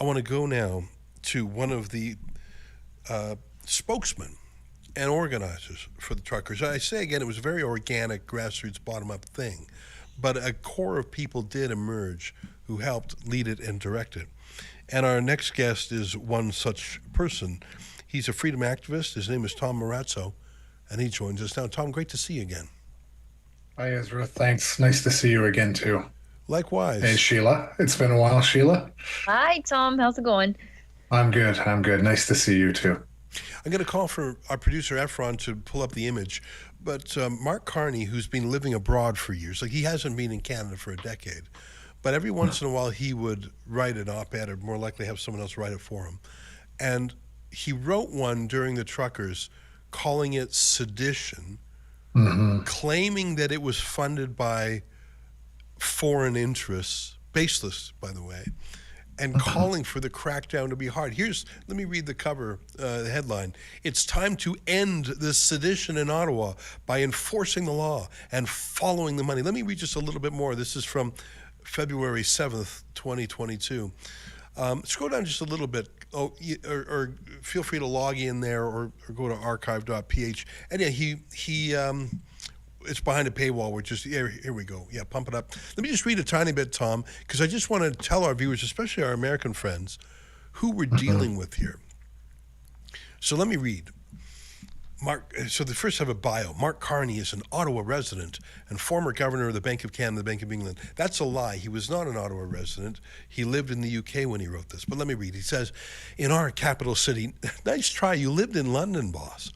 I want to go now to one of the uh, spokesmen and organizers for the truckers. I say again, it was a very organic, grassroots, bottom up thing, but a core of people did emerge who helped lead it and direct it. And our next guest is one such person. He's a freedom activist. His name is Tom Marazzo, and he joins us now. Tom, great to see you again. Hi, Ezra. Thanks. Nice to see you again, too. Hey, Likewise. Sheila. It's been a while, Sheila. Hi, Tom. How's it going? I'm good. I'm good. Nice to see you, too. I'm going to call for our producer Efron to pull up the image. But Mark Carney, who's been living abroad for years, like he hasn't been in Canada for a decade, but every once in a while he would write an op-ed or more likely have someone else write it for him. And he wrote one during the truckers calling it sedition, Hmm. claiming that it was funded by foreign interests, baseless, by the way, and calling for the crackdown to be hard. Let me read the cover, the headline. It's time to end this sedition in Ottawa by enforcing the law and following the money. Let me read just a little bit more. This is from February 7th, 2022. Scroll down just a little bit. Or feel free to log in there or go to archive.ph. And yeah, it's behind a paywall. We're just here we go. Yeah, pump it up. Let me just read a tiny bit, Tom, because I just want to tell our viewers, especially our American friends, who we're dealing with here. So let me read. So the first have a bio. Mark Carney is an Ottawa resident and former governor of the Bank of Canada, the Bank of England. That's a lie. He was not an Ottawa resident. He lived in the UK when he wrote this. But let me read. He says, in our capital city, nice try. You lived in London, boss.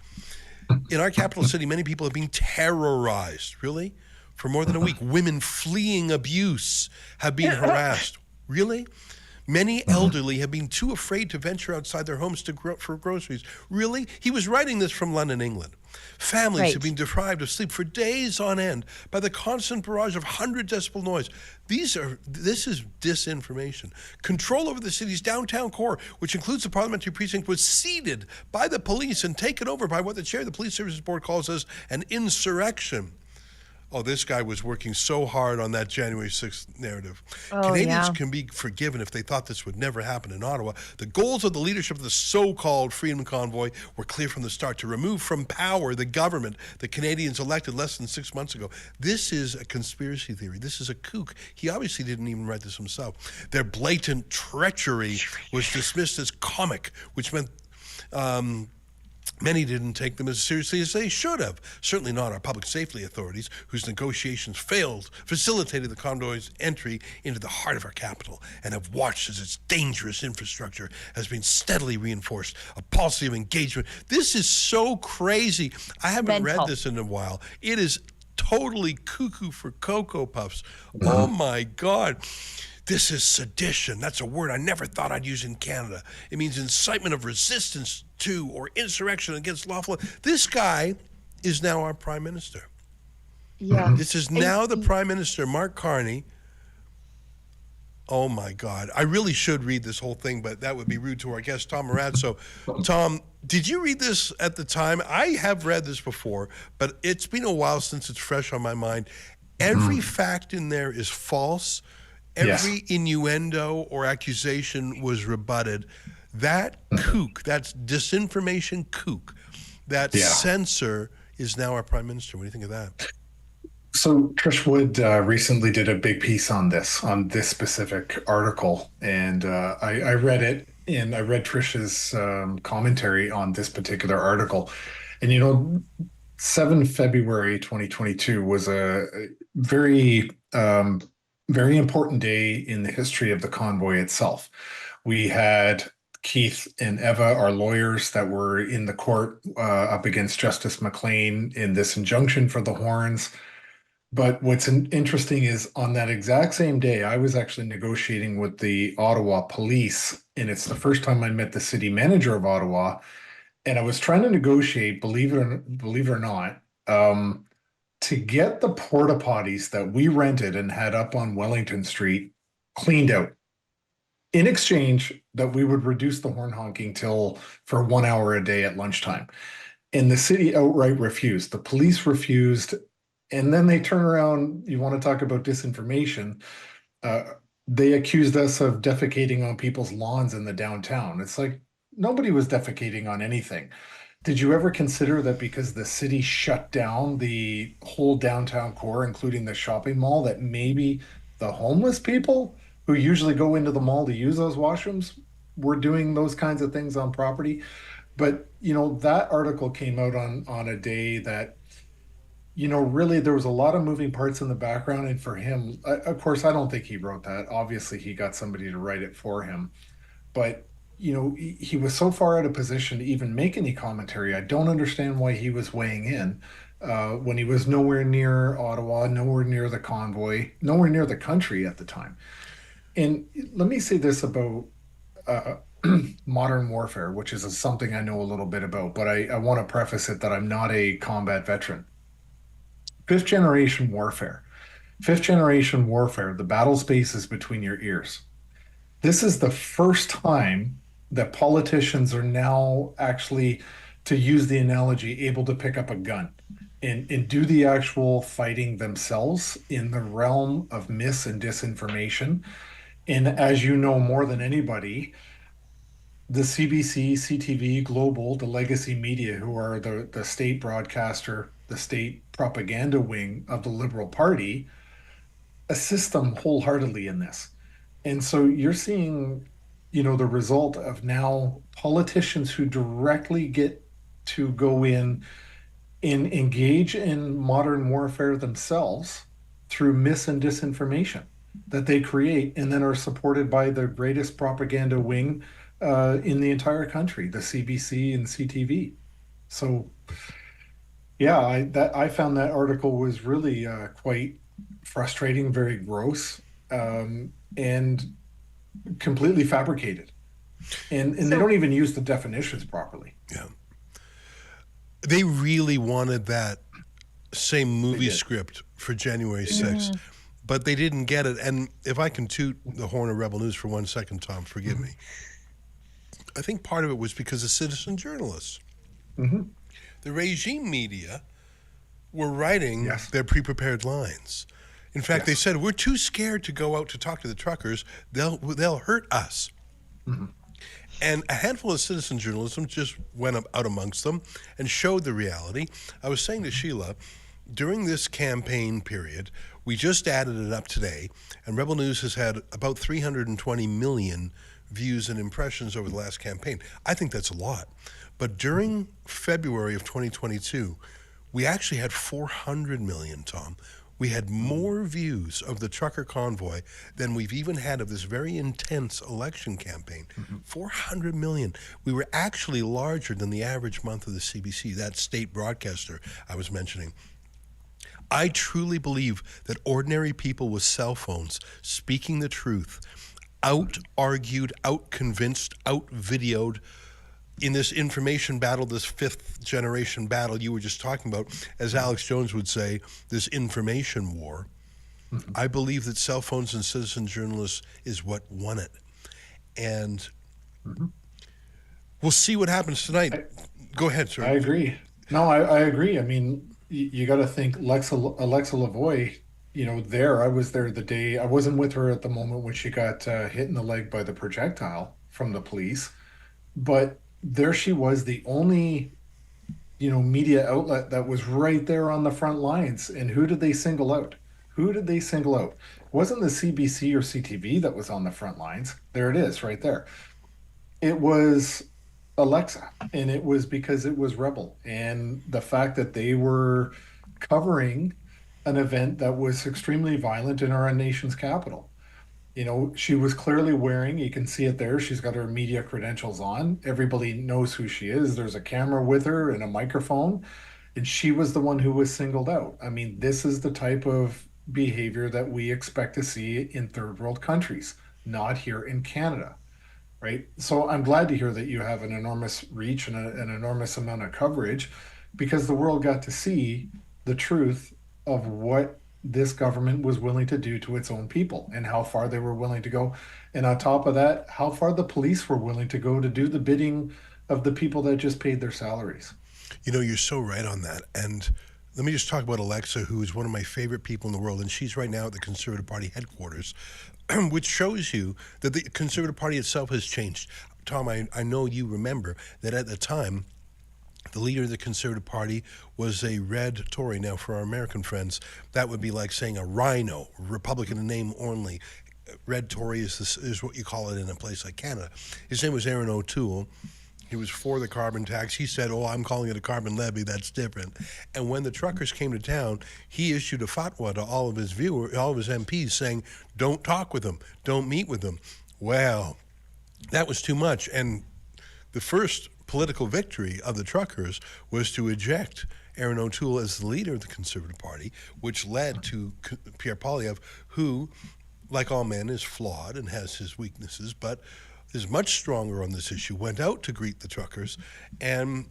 In our capital city, many people have been terrorized. Really? For more than a week. Women fleeing abuse have been harassed. Really? Many elderly have been too afraid to venture outside their homes for groceries. Really? He was writing this from London, England. Families have Right. been deprived of sleep for days on end by the constant barrage of 100 decibel noise. This is disinformation. Control over the city's downtown core, which includes the parliamentary precinct, was ceded by the police and taken over by what the chair of the Police Services Board calls as an insurrection. Oh, this guy was working so hard on that January 6th narrative. Oh, Canadians yeah. can be forgiven if they thought this would never happen in Ottawa. The goals of the leadership of the so-called Freedom Convoy were clear from the start: to remove from power the government the Canadians elected less than 6 months ago. This is a conspiracy theory. This is a kook. He obviously didn't even write this himself. Their blatant treachery was dismissed as comic, which meant many didn't take them as seriously as they should have. Certainly not our public safety authorities, whose negotiations facilitated the convoy's entry into the heart of our capital and have watched as its dangerous infrastructure has been steadily reinforced. A policy of engagement. This is so crazy. I haven't read Mental. this in a while. It is totally cuckoo for Cocoa Puffs. Oh my God. This is sedition. That's a word I never thought I'd use in Canada. It means incitement of resistance to or insurrection against lawful. This guy is now our prime minister. Yeah. This is now the prime minister, Mark Carney. Oh my God. I really should read this whole thing, but that would be rude to our guest, Tom Marazzo. Tom, did you read this at the time? I have read this before, but it's been a while since it's fresh on my mind. Every fact in there is false. Yes. Every innuendo or accusation was rebutted. That kook, that's disinformation kook, that Yeah. censor is now our prime minister. What do you think of that? So Trish Wood recently did a big piece on this specific article, and I read it, and I read Trish's commentary on this particular article. And 7 February 2022 was a very very important day in the history of the convoy itself. We had Keith and Eva, our lawyers that were in the court up against Justice McLean in this injunction for the horns. But what's interesting is on that exact same day, I was actually negotiating with the Ottawa police, and it's the first time I met the city manager of Ottawa. And I was trying to negotiate, believe it or not, to get the porta potties that we rented and had up on Wellington Street cleaned out. In exchange, that we would reduce the horn honking till for 1 hour a day at lunchtime. And the city outright refused. The police refused. And then they turn around. You want to talk about disinformation? they accused us of defecating on people's lawns in the downtown. It's like nobody was defecating on anything. Did you ever consider that because the city shut down the whole downtown core, including the shopping mall, that maybe the homeless people who usually go into the mall to use those washrooms were doing those kinds of things on property? But that article came out on a day that really there was a lot of moving parts in the background. And for him, of course, I don't think he wrote that. Obviously, he got somebody to write it for him. But, he was so far out of position to even make any commentary. I don't understand why he was weighing in when he was nowhere near Ottawa, nowhere near the convoy, nowhere near the country at the time. And let me say this about uh, modern warfare, which is something I know a little bit about, but I want to preface it that I'm not a combat veteran. Fifth generation warfare. Fifth generation warfare, the battle space is between your ears. This is the first time that politicians are now actually, to use the analogy, able to pick up a gun and do the actual fighting themselves in the realm of mis and disinformation. And as you know more than anybody, the CBC, CTV, Global, the legacy media, who are the state broadcaster, the state propaganda wing of the Liberal Party, assist them wholeheartedly in this. And so you're seeing, the result of now politicians who directly get to go in and engage in modern warfare themselves through mis and disinformation that they create and then are supported by the greatest propaganda wing in the entire country, the CBC and CTV. So yeah, I found that article was really quite frustrating, very gross, and completely fabricated. And they So, don't even use the definitions properly. Yeah. They really wanted that same They movie did. script for January 6th, but they didn't get it. And if I can toot the horn of Rebel News for 1 second, Tom, forgive me. I think part of it was because of citizen journalists. Hmm. The regime media were writing Yes. their pre-prepared lines. In fact, they Yes. said, we're too scared to go out to talk to the truckers. They'll hurt us. Hmm. And a handful of citizen journalism just went out amongst them and showed the reality. I was saying to Sheila, during this campaign period, we just added it up today, and Rebel News has had about 320 million views and impressions over the last campaign. I think that's a lot. But during February of 2022, we actually had 400 million, Tom. We had more views of the trucker convoy than we've even had of this very intense election campaign. 400 million. We were actually larger than the average month of the CBC, that state broadcaster I was mentioning. I truly believe that ordinary people with cell phones speaking the truth, out-argued, out-convinced, out-videoed in this information battle, this fifth generation battle you were just talking about, as Alex Jones would say, this information war. I believe that cell phones and citizen journalists is what won it. And we'll see what happens tonight. Go ahead, I sir. agree. No, I agree. I mean, you got to think Alexa Lavoie, I was there the day, I wasn't with her at the moment when she got hit in the leg by the projectile from the police, but there she was, the only, media outlet that was right there on the front lines. And who did they single out? Who did they single out? It wasn't the CBC or CTV that was on the front lines. There it is, right there. It was Alexa, and it was because it was Rebel, and the fact that they were covering an event that was extremely violent in our nation's capital. She was clearly wearing, you can see it there, she's got her media credentials on. Everybody knows who she is. There's a camera with her and a microphone, and she was the one who was singled out. I mean, this is the type of behavior that we expect to see in third world countries, not here in Canada, right? So I'm glad to hear that you have an enormous reach and an enormous amount of coverage, because the world got to see the truth of what this government was willing to do to its own people and how far they were willing to go. And on top of that, how far the police were willing to go to do the bidding of the people that just paid their salaries. You're so right on that. And let me just talk about Alexa, who is one of my favorite people in the world, and she's right now at the Conservative Party headquarters. which shows you that the Conservative Party itself has changed. Tom, I know you remember that at the time, the leader of the Conservative Party was a red Tory. Now, for our American friends, that would be like saying a rhino, Republican in name only. Red Tory is what you call it in a place like Canada. His name was Aaron O'Toole. He was for the carbon tax. He said, "Oh, I'm calling it a carbon levy. That's different." And when the truckers came to town, he issued a fatwa to all of his MPs, saying, "Don't talk with them. Don't meet with them." Well, that was too much. And the first political victory of the truckers was to eject Aaron O'Toole as the leader of the Conservative Party, which led to Pierre Poilievre, who, like all men, is flawed and has his weaknesses, but is much stronger on this issue, went out to greet the truckers, and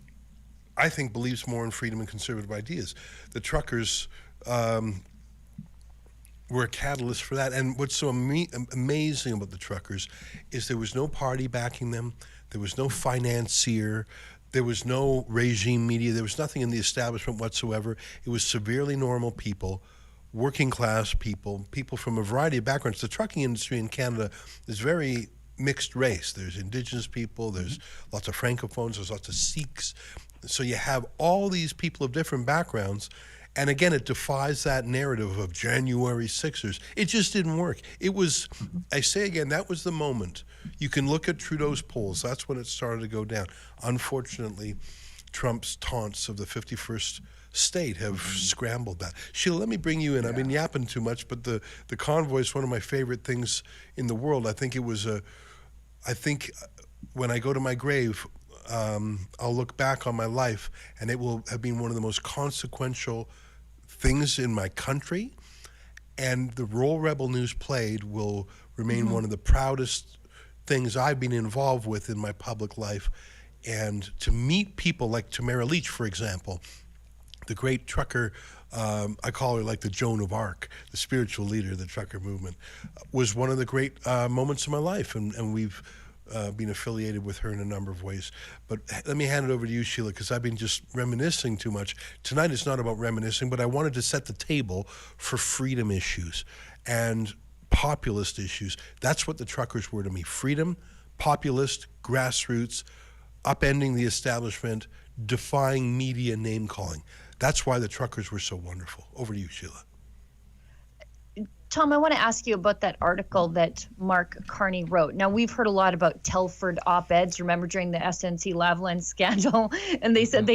I think believes more in freedom and conservative ideas. The truckers were a catalyst for that. And what's so amazing about the truckers is there was no party backing them, there was no financier, there was no regime media, there was nothing in the establishment whatsoever. It was severely normal people, working class people, people from a variety of backgrounds. The trucking industry in Canada is very mixed race. There's Indigenous people, there's lots of Francophones, there's lots of Sikhs. So you have all these people of different backgrounds. And again, it defies that narrative of January Sixers. It just didn't work. It was, I say again, that was the moment. You can look at Trudeau's polls. That's when it started to go down. Unfortunately, Trump's taunts of the 51st state have scrambled that. Sheila, let me bring you in. I've been yapping too much, but the convoy is one of my favorite things in the world. I think it was when I go to my grave, I'll look back on my life, and it will have been one of the most consequential things in my country, and the role Rebel News played will remain one of the proudest things I've been involved with in my public life. And to meet people like Tamara Leach, for example, the great trucker, I call her like the Joan of Arc, the spiritual leader of the trucker movement, was one of the great moments of my life, and we've been affiliated with her in a number of ways. But let me hand it over to you, Sheila, because I've been just reminiscing too much. Tonight is not about reminiscing, but I wanted to set the table for freedom issues and populist issues. That's what the truckers were to me. Freedom, populist, grassroots, upending the establishment, defying media name-calling. That's why the truckers were so wonderful. Over to you, Sheila. Tom, I want to ask you about that article that Mark Carney wrote. Now, we've heard a lot about Telford op-eds, remember, during the SNC Lavalin scandal, and they said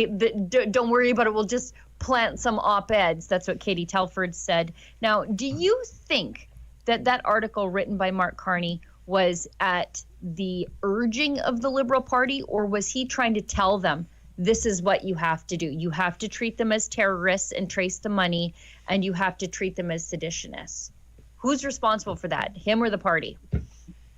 don't worry about it, we'll just plant some op-eds. That's what Katie Telford said. Now, do you think that article written by Mark Carney was at the urging of the Liberal Party, or was he trying to tell them, this is what you have to do? You have to treat them as terrorists and trace the money, and you have to treat them as seditionists. Who's responsible for that, him or the party?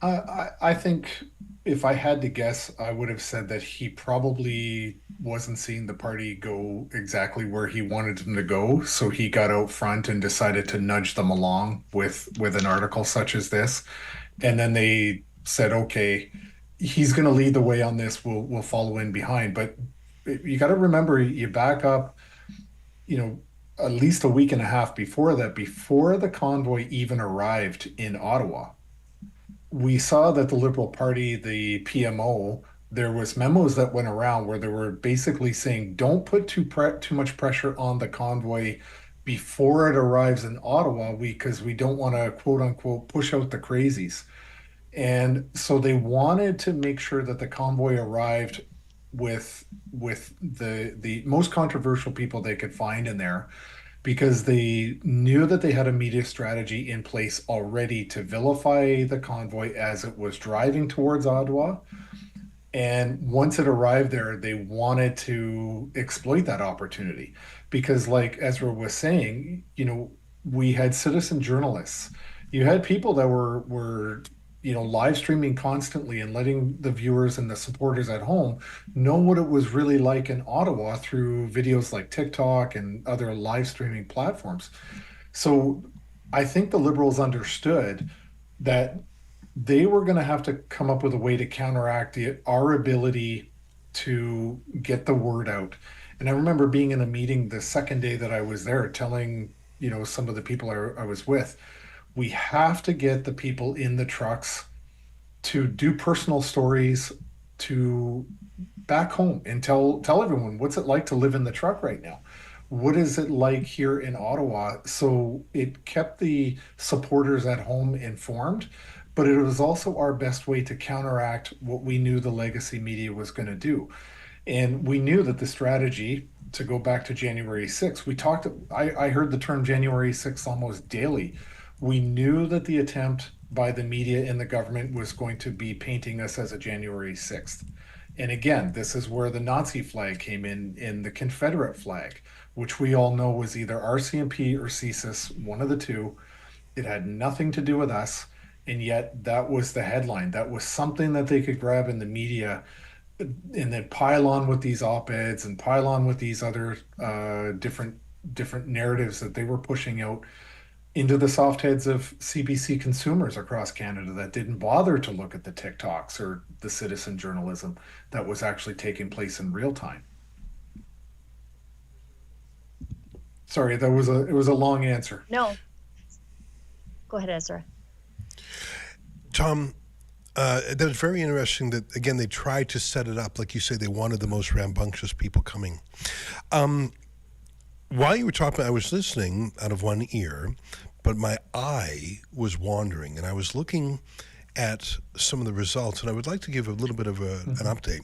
I think if I had to guess, I would have said that he probably wasn't seeing the party go exactly where he wanted them to go. So he got out front and decided to nudge them along with an article such as this. And then they said, okay, he's going to lead the way on this. We'll follow in behind. But you got to remember, you back up, at least a week and a half before that, before the convoy even arrived in Ottawa, we saw that the Liberal Party, the PMO, there was memos that went around where they were basically saying, don't put too much pressure on the convoy before it arrives in Ottawa, because we don't want to, quote unquote, push out the crazies. And so they wanted to make sure that the convoy arrived with the most controversial people they could find in there, because they knew that they had a media strategy in place already to vilify the convoy as it was driving towards Ottawa. And once it arrived there, they wanted to exploit that opportunity, because like Ezra was saying, we had citizen journalists. You had people that were live streaming constantly and letting the viewers and the supporters at home know what it was really like in Ottawa through videos like TikTok and other live streaming platforms. So I think the Liberals understood that they were going to have to come up with a way to counteract our ability to get the word out. And I remember being in a meeting the second day that I was there, telling, some of the people I was with, We have to get the people in the trucks to do personal stories to back home and tell everyone what's it like to live in the truck right now. What is it like here in Ottawa? So it kept the supporters at home informed, but it was also our best way to counteract what we knew the legacy media was going to do. And we knew that the strategy, to go back to January 6th, I heard the term January 6th almost daily. We knew that the attempt by the media and the government was going to be painting us as a January 6th. And again, this is where the Nazi flag came in the Confederate flag, which we all know was either RCMP or CSIS, one of the two. It had nothing to do with us. And yet that was the headline. That was something that they could grab in the media and then pile on with these op-eds and pile on with these other different narratives that they were pushing out into the soft heads of CBC consumers across Canada that didn't bother to look at the TikToks or the citizen journalism that was actually taking place in real time. Sorry, it was a long answer. No. Go ahead, Ezra. Tom, that was very interesting that, again, they tried to set it up. Like you say, they wanted the most rambunctious people coming. While you were talking, I was listening out of one ear, but my eye was wandering, and I was looking at some of the results, and I would like to give a little bit of an update.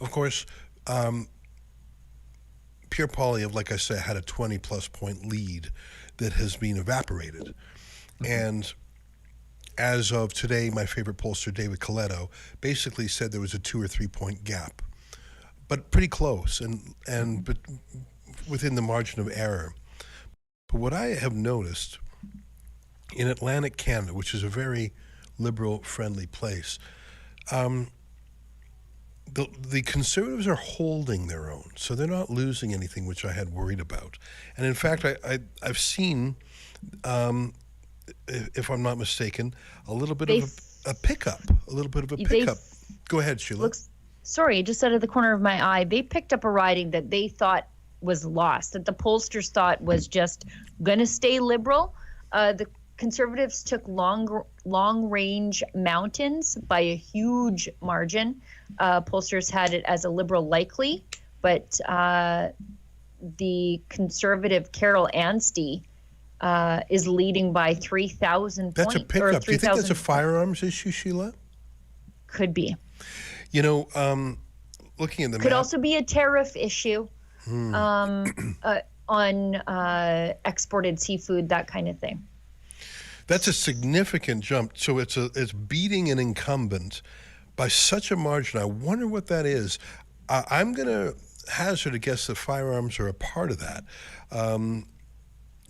Of course, Pierre Poilievre, like I said, had a 20-plus point lead that has been evaporated. And as of today, my favorite pollster, David Coletto, basically said there was a 2 or 3 point gap, but pretty close, but within the margin of error. But what I have noticed in Atlantic Canada, which is a very liberal-friendly place, the Conservatives are holding their own, so they're not losing anything, which I had worried about. And in fact, I've seen, if I'm not mistaken, a little bit of a pickup, Go ahead, Sheila. Sorry, just out of the corner of my eye, they picked up a riding that they thought was lost, that the pollsters thought was just going to stay liberal. The Conservatives took long-range mountains by a huge margin. Pollsters had it as a liberal likely, but the Conservative Carol Anstey is leading by 3,000 points. That's a pickup. Do you think that's a firearms issue, Sheila? Could be. You know, looking at the Could map, also be a tariff issue on exported seafood, that kind of thing. That's a significant jump. So it's beating an incumbent by such a margin. I wonder what that is. I'm going to hazard a guess that firearms are a part of that.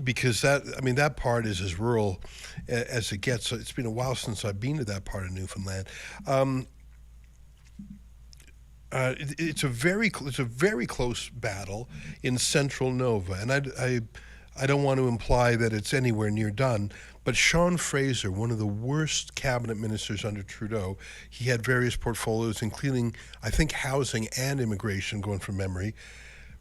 Because that part is as rural as it gets. So it's been a while since I've been to that part of Newfoundland. It's a very close battle in central Nova, and I don't want to imply that it's anywhere near done. But Sean Fraser, one of the worst cabinet ministers under Trudeau, he had various portfolios, including I think housing and immigration, going from memory.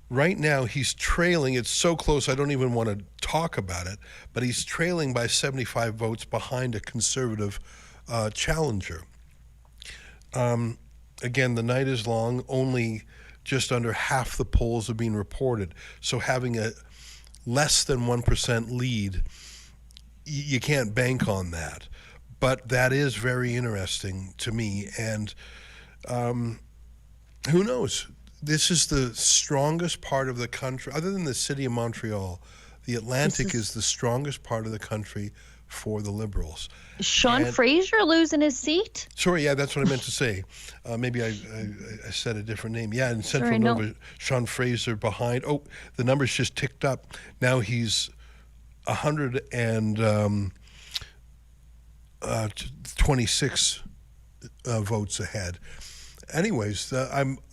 Right now, he's trailing. It's so close, I don't even want to talk about it, but he's trailing by 75 votes behind a Conservative challenger. Again, the night is long. Only just under half the polls have been reported. So having a less than 1% lead, you can't bank on that. But that is very interesting to me. And who knows? This is the strongest part of the country, other than the city of Montreal. The Atlantic is the strongest part of the country for the Liberals. Sean Fraser losing his seat? Sorry, yeah, that's what I meant to say. Maybe I said a different name. Yeah, in Central Nova, Sean Fraser behind. Oh, the numbers just ticked up. Now he's 126 votes ahead. Anyways,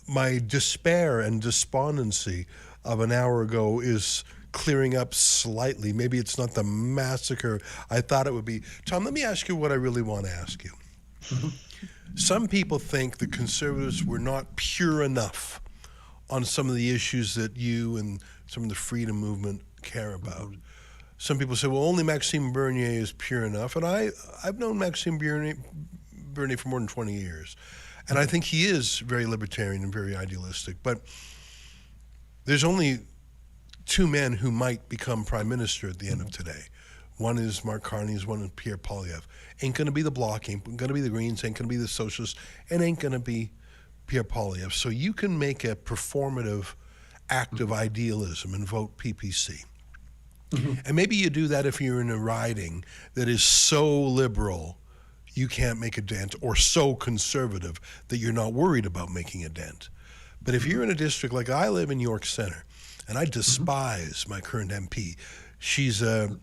my despair and despondency of an hour ago is clearing up slightly. Maybe it's not the massacre I thought it would be. Tom, let me ask you what I really want to ask you. Some people think the Conservatives were not pure enough on some of the issues that you and some of the freedom movement care about. some people say, well, only Maxime Bernier is pure enough. And I've known Maxime Bernier for more than 20 years. And I think he is very libertarian and very idealistic. But there's only two men who might become prime minister at the end of today. One is Mark Carney, one is Pierre Poilievre. Ain't going to be the Bloc, ain't going to be the Greens, ain't going to be the Socialists, and ain't going to be Pierre Poilievre. So you can make a performative act of idealism and vote PPC. And maybe you do that if you're in a riding that is so liberal you can't make a dent, or so conservative that you're not worried about making a dent. But if you're in a district like I live in York Centre, and I despise my current MP. She's a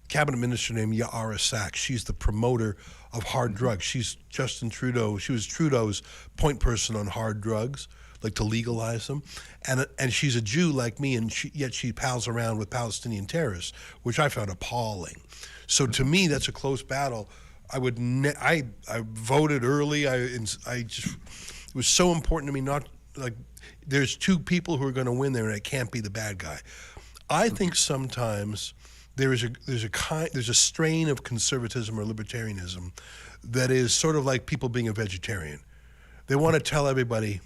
cabinet minister named Yara Sachs. She's the promoter of hard drugs. She's Justin Trudeau. She was Trudeau's point person on hard drugs, like to legalize them. And she's a Jew like me, and yet she pals around with Palestinian terrorists, which I found appalling. So to me, that's a close battle. I voted early. I just, it was so important to me not, like, there's two people who are going to win there, and it can't be the bad guy. I think sometimes there's a strain of conservatism or libertarianism that is sort of like people being a vegetarian. They want to tell everybody,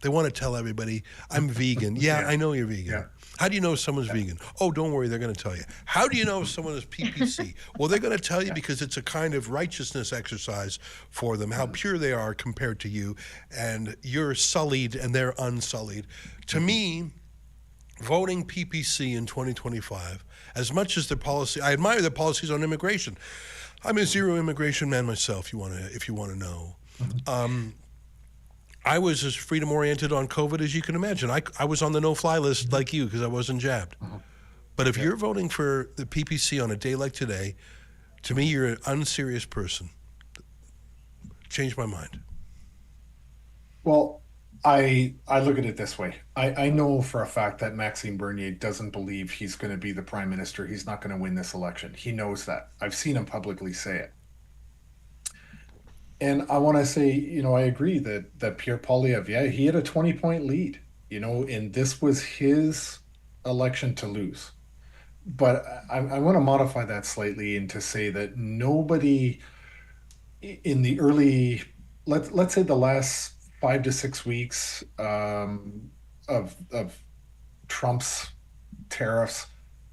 I'm vegan. Yeah, I know you're vegan. Yeah. How do you know if someone's vegan? Oh, don't worry, they're going to tell you. How do you know if someone is PPC? Well, they're going to tell you because it's a kind of righteousness exercise for them, how pure they are compared to you, and you're sullied and they're unsullied. To me, voting PPC in 2025, as much as their policy, I admire their policies on immigration. I'm a zero immigration man myself, if you want to know. I was as freedom-oriented on COVID as you can imagine. I was on the no-fly list like you because I wasn't jabbed. But if you're voting for the PPC on a day like today, to me, you're an unserious person. Change my mind. Well, I look at it this way. I know for a fact that Maxime Bernier doesn't believe he's going to be the prime minister. He's not going to win this election. He knows that. I've seen him publicly say it. And I want to say, I agree that Pierre Poilievre, he had a 20-point lead, and this was his election to lose. But I want to modify that slightly and to say that nobody in the early, let's say the last 5 to 6 weeks of Trump's tariffs,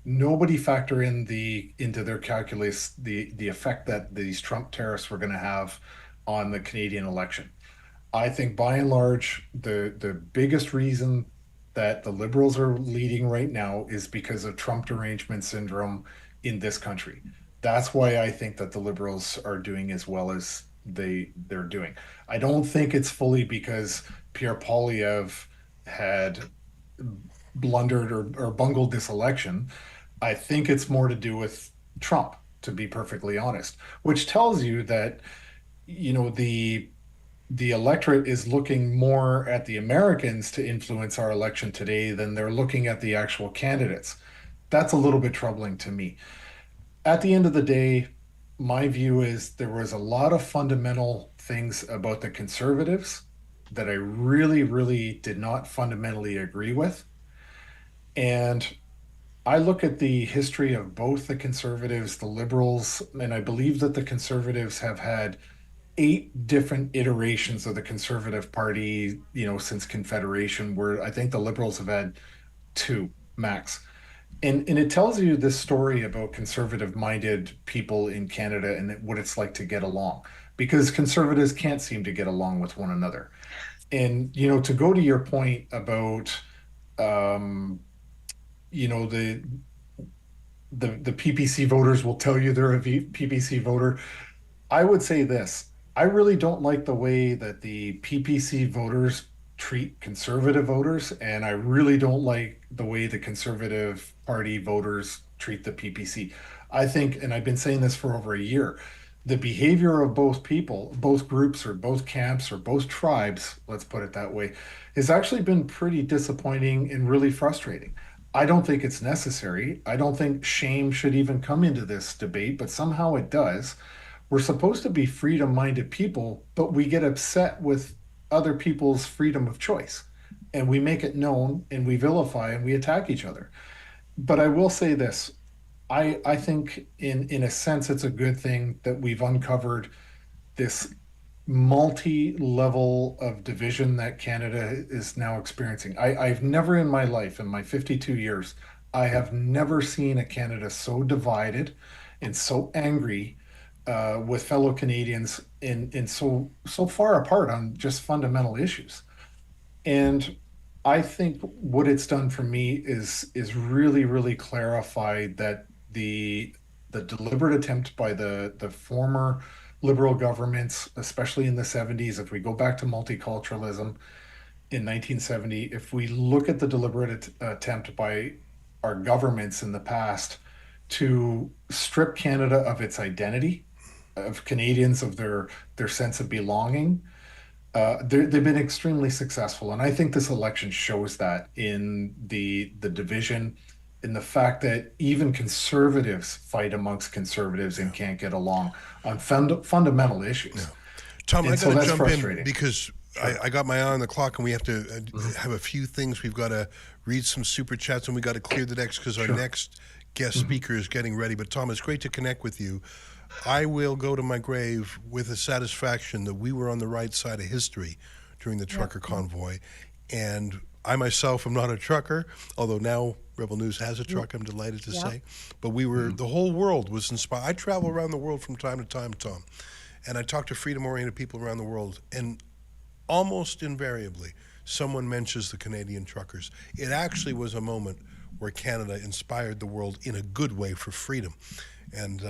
nobody factor into their calculus the effect that these Trump tariffs were going to have on the Canadian election. I think by and large, the biggest reason that the Liberals are leading right now is because of Trump derangement syndrome in this country. That's why I think that the Liberals are doing as well as they're doing. I don't think it's fully because Pierre Poilievre had blundered or bungled this election. I think it's more to do with Trump, to be perfectly honest, which tells you that the electorate is looking more at the Americans to influence our election today than they're looking at the actual candidates. That's a little bit troubling to me. At the end of the day, my view is there was a lot of fundamental things about the Conservatives that I really, really did not fundamentally agree with. And I look at the history of both the Conservatives, the Liberals, and I believe that the Conservatives have had 8 different iterations of the Conservative Party, since Confederation, where I think the Liberals have had 2 max. And it tells you this story about conservative-minded people in Canada and what it's like to get along, because Conservatives can't seem to get along with one another. And, to go to your point about, the PPC voters will tell you they're a PPC voter. I would say this. I really don't like the way that the PPC voters treat conservative voters, and I really don't like the way the Conservative Party voters treat the PPC. I think, and I've been saying this for over a year, the behavior of both people, both groups or both camps or both tribes, let's put it that way, has actually been pretty disappointing and really frustrating. I don't think it's necessary. I don't think shame should even come into this debate, but somehow it does. We're supposed to be freedom-minded people, but we get upset with other people's freedom of choice, and we make it known, and we vilify, and we attack each other. But I will say this, I think in a sense it's a good thing that we've uncovered this multi-level of division that Canada is now experiencing. I've never in my life, in my 52 years, I have never seen a Canada so divided and so angry with fellow Canadians in so far apart on just fundamental issues. And I think what it's done for me is really clarified that the deliberate attempt by the former liberal governments, especially in the 70s, if we go back to multiculturalism in 1970, if we look at the deliberate attempt by our governments in the past to strip Canada of its identity, of Canadians of their sense of belonging, they've been extremely successful, and I think this election shows that in the division, in the fact that even conservatives fight amongst conservatives and can't get along on fundamental issues. Tom, I And so got to that's jump in frustrating. because I got my eye on the clock and we have to have a few things. We've got to read some super chats and we got to clear the decks because our next guest speaker is getting ready. But Tom, it's great to connect with you. I will go to my grave with the satisfaction that we were on the right side of history during the trucker convoy. And I myself am not a trucker, although now Rebel News has a truck, I'm delighted to say. But we were, the whole world was inspired. I travel around the world from time to time, Tom, and I talk to freedom-oriented people around the world, and almost invariably, someone mentions the Canadian truckers. It actually was a moment where Canada inspired the world in a good way for freedom. And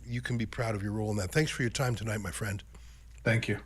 you can be proud of your role in that. Thanks for your time tonight, my friend. Thank you.